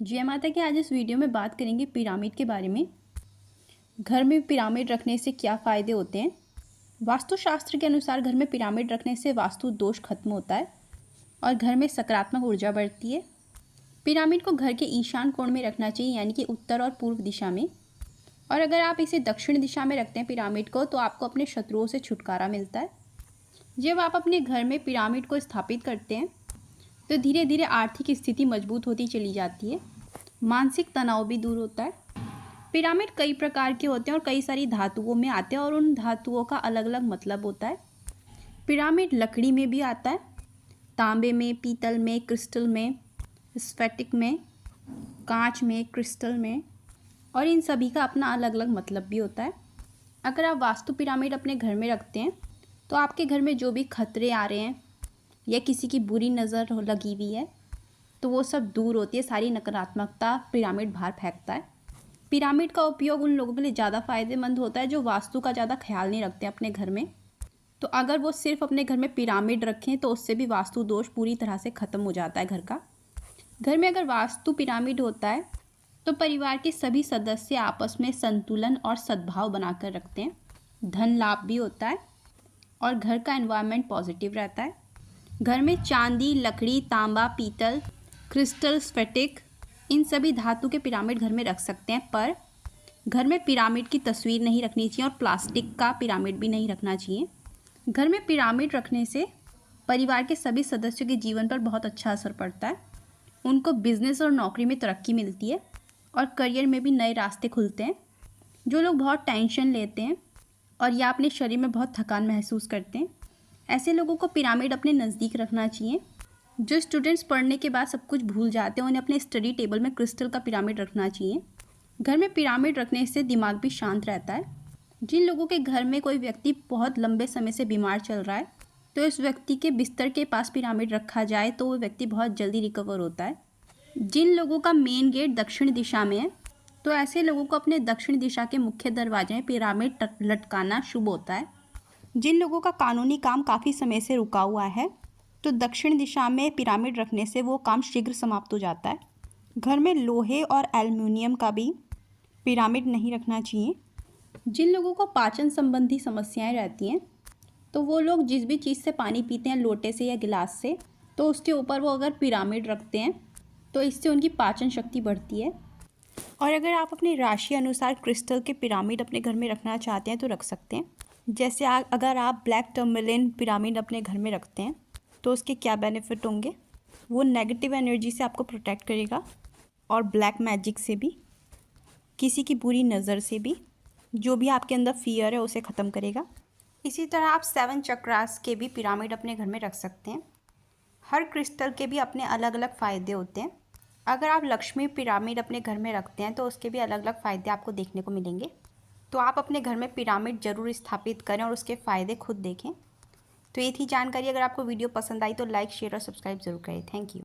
जय माता की। आज इस वीडियो में बात करेंगे पिरामिड के बारे में। घर में पिरामिड रखने से क्या फ़ायदे होते हैं। वास्तुशास्त्र के अनुसार घर में पिरामिड रखने से वास्तु दोष खत्म होता है और घर में सकारात्मक ऊर्जा बढ़ती है। पिरामिड को घर के ईशान कोण में रखना चाहिए, यानी कि उत्तर और पूर्व दिशा में। और अगर आप इसे दक्षिण दिशा में रखते हैं पिरामिड को, तो आपको अपने शत्रुओं से छुटकारा मिलता है। जब आप अपने घर में पिरामिड को स्थापित करते हैं तो धीरे धीरे आर्थिक स्थिति मजबूत होती चली जाती है, मानसिक तनाव भी दूर होता है। पिरामिड कई प्रकार के होते हैं और कई सारी धातुओं में आते हैं और उन धातुओं का अलग अलग मतलब होता है। पिरामिड लकड़ी में भी आता है, तांबे में, पीतल में, क्रिस्टल में, स्फटिक में, कांच में, क्रिस्टल में, और इन सभी का अपना अलग अलग मतलब भी होता है। अगर आप वास्तु पिरामिड अपने घर में रखते हैं तो आपके घर में जो भी खतरे आ रहे हैं या किसी की बुरी नज़र लगी हुई है तो वो सब दूर होती है। सारी नकारात्मकता पिरामिड बाहर फेंकता है। पिरामिड का उपयोग उन लोगों के लिए ज़्यादा फ़ायदेमंद होता है जो वास्तु का ज़्यादा ख्याल नहीं रखते अपने घर में। तो अगर वो सिर्फ अपने घर में पिरामिड रखें तो उससे भी वास्तु दोष पूरी तरह से ख़त्म हो जाता है घर का। घर में अगर वास्तु पिरामिड होता है तो परिवार के सभी सदस्य आपस में संतुलन और सद्भाव बनाकर रखते हैं। धन लाभ भी होता है और घर का एनवायरनमेंट पॉजिटिव रहता है। घर में चांदी, लकड़ी, तांबा, पीतल, क्रिस्टल, स्फटिक, इन सभी धातु के पिरामिड घर में रख सकते हैं, पर घर में पिरामिड की तस्वीर नहीं रखनी चाहिए और प्लास्टिक का पिरामिड भी नहीं रखना चाहिए। घर में पिरामिड रखने से परिवार के सभी सदस्यों के जीवन पर बहुत अच्छा असर पड़ता है। उनको बिजनेस और नौकरी में तरक्की मिलती है और करियर में भी नए रास्ते खुलते हैं। जो लोग बहुत टेंशन लेते हैं और या अपने शरीर में बहुत थकान महसूस करते हैं, ऐसे लोगों को पिरामिड अपने नज़दीक रखना चाहिए। जो स्टूडेंट्स पढ़ने के बाद सब कुछ भूल जाते हैं, उन्हें अपने स्टडी टेबल में क्रिस्टल का पिरामिड रखना चाहिए। घर में पिरामिड रखने से दिमाग भी शांत रहता है। जिन लोगों के घर में कोई व्यक्ति बहुत लंबे समय से बीमार चल रहा है तो इस व्यक्ति के बिस्तर के पास पिरामिड रखा जाए तो वो व्यक्ति बहुत जल्दी रिकवर होता है। जिन लोगों का मेन गेट दक्षिण दिशा में है तो ऐसे लोगों को अपने दक्षिण दिशा के मुख्य दरवाजे में पिरामिड लटकाना शुभ होता है। जिन लोगों का कानूनी काम काफ़ी समय से रुका हुआ है तो दक्षिण दिशा में पिरामिड रखने से वो काम शीघ्र समाप्त हो जाता है। घर में लोहे और एल्युमिनियम का भी पिरामिड नहीं रखना चाहिए। जिन लोगों को पाचन संबंधी समस्याएं रहती हैं तो वो लोग जिस भी चीज़ से पानी पीते हैं, लोटे से या गिलास से, तो उसके ऊपर वो अगर पिरामिड रखते हैं तो इससे उनकी पाचन शक्ति बढ़ती है। और अगर आप अपनी राशि अनुसार क्रिस्टल के पिरामिड अपने घर में रखना चाहते हैं तो रख सकते हैं। जैसे अगर आप ब्लैक टर्मलिन पिरामिड अपने घर में रखते हैं तो उसके क्या बेनिफिट होंगे। वो नेगेटिव एनर्जी से आपको प्रोटेक्ट करेगा और ब्लैक मैजिक से भी, किसी की बुरी नज़र से भी, जो भी आपके अंदर फियर है उसे ख़त्म करेगा। इसी तरह आप 7 चक्रास के भी पिरामिड अपने घर में रख सकते हैं। हर क्रिस्टल के भी अपने अलग अलग फ़ायदे होते हैं। अगर आप लक्ष्मी पिरामिड अपने घर में रखते हैं तो उसके भी अलग अलग फ़ायदे आपको देखने को मिलेंगे। तो आप अपने घर में पिरामिड ज़रूर स्थापित करें और उसके फ़ायदे खुद देखें। तो ये थी जानकारी। अगर आपको वीडियो पसंद आई तो लाइक, शेयर और सब्सक्राइब ज़रूर करें। Thank you.